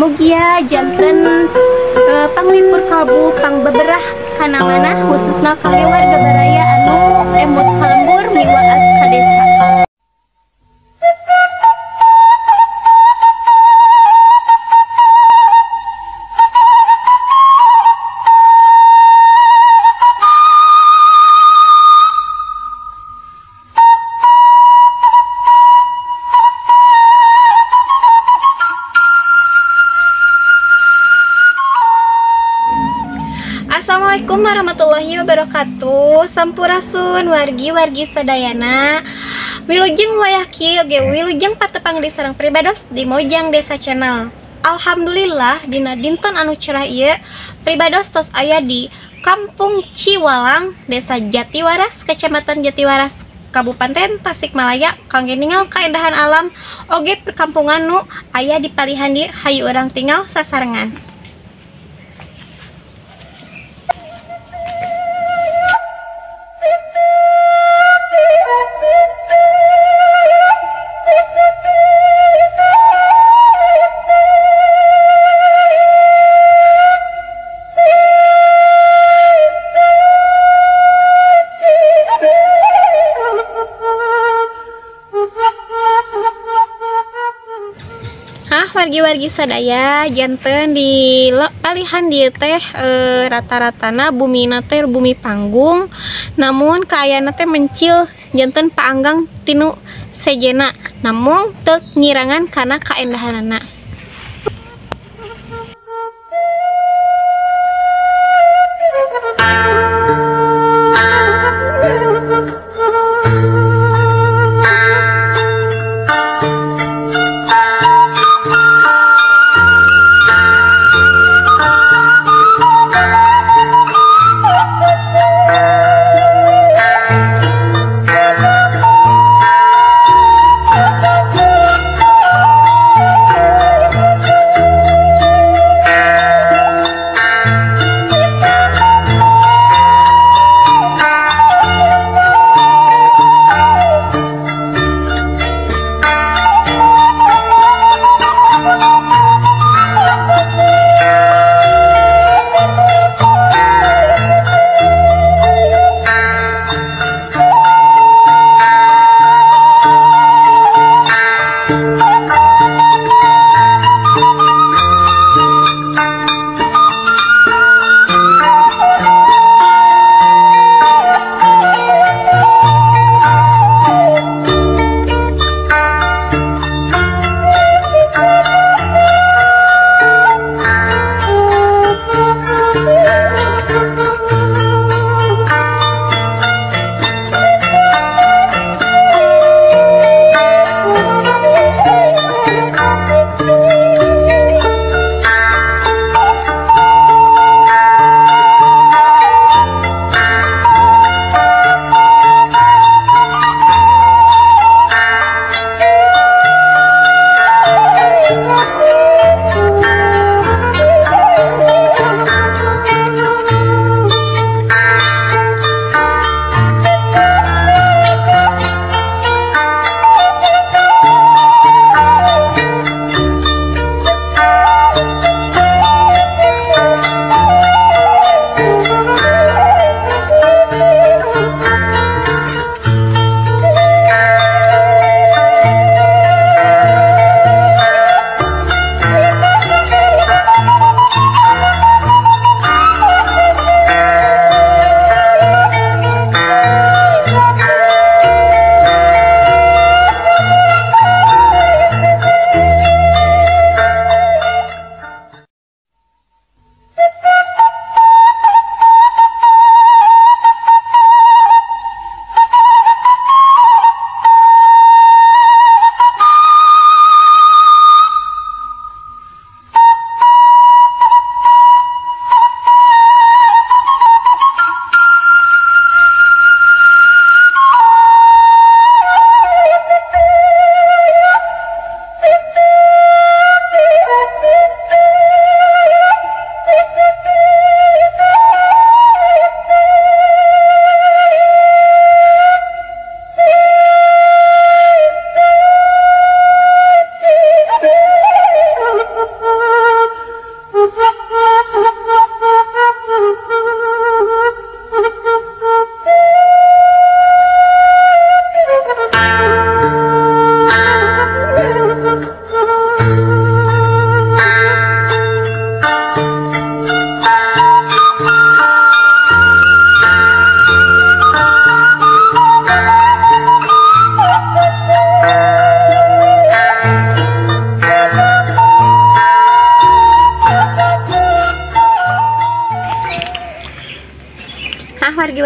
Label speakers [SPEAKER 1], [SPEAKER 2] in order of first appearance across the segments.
[SPEAKER 1] Mugia janten panglipur kalbu pang beberah kana manah khususna kangge warga baraya anu emut kalembur miwaas ka desa. Assalamualaikum warahmatullahi wabarakatuh. Sampurasun wargi sadayana. Wilujeng wayaki oge wilujeng patepang di sareng pribados di Mojang Desa Channel. Alhamdulillah dina dinten anu cerah ieu pribados tos aya di Kampung Ciwalang, Desa Jatiwaras, Kecamatan Jatiwaras, Kabupaten Tasikmalaya, kangge ningal kaendahan alam oge perkampungan nu aya di palihan di hayu urang tinggal sasarengan. Wargi sadaya janten di palihan dieu teh rata-ratana bumina teh bumi panggung, namun kaayana teh mencil janten paanggang tinu sejena, namun teu ngirangan kana kaendahanana.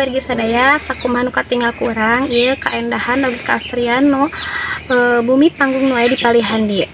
[SPEAKER 1] wargi sadaya sakumaha nu katinggal kurang ieu kaendahan dan keasrian nu bumi panggung nu aya di palihan dieu.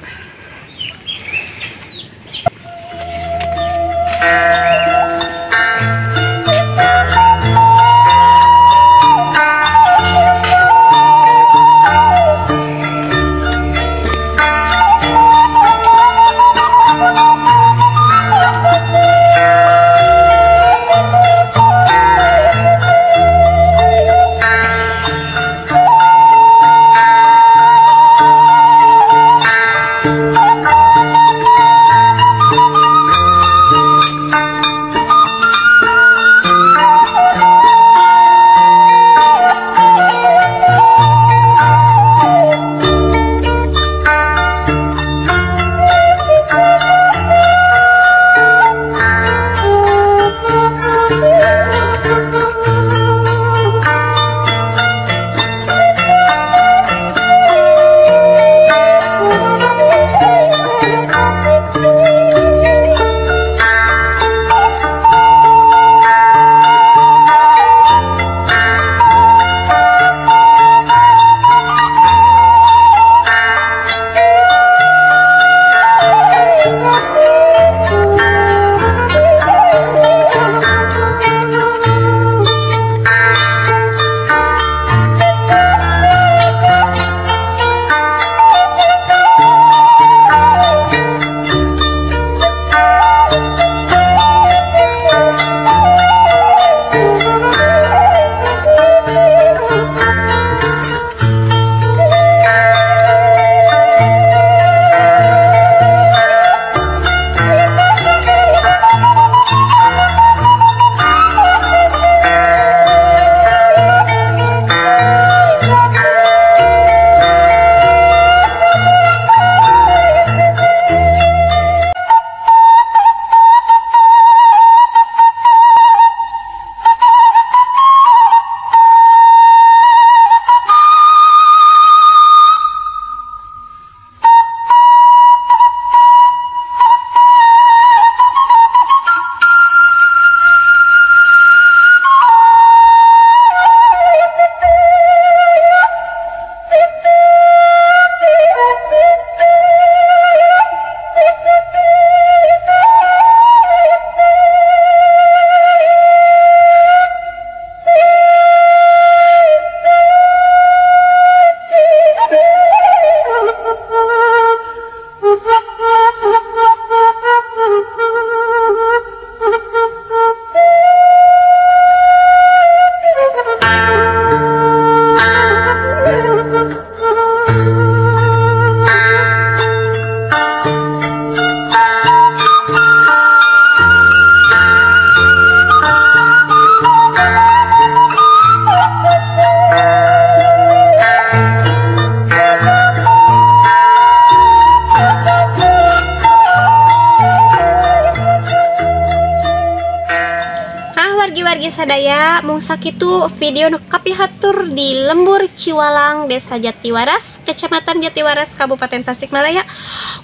[SPEAKER 2] wargi sadaya mung sakitu video nu kapihatur di Lembur Ciwalang, Desa Jatiwaras, Kecamatan Jatiwaras, Kabupaten Tasikmalaya.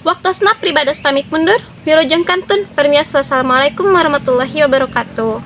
[SPEAKER 2] Waktosna pribados pamit mundur. Wilujeng kantun permias. Wassalamualaikum warahmatullahi wabarakatuh.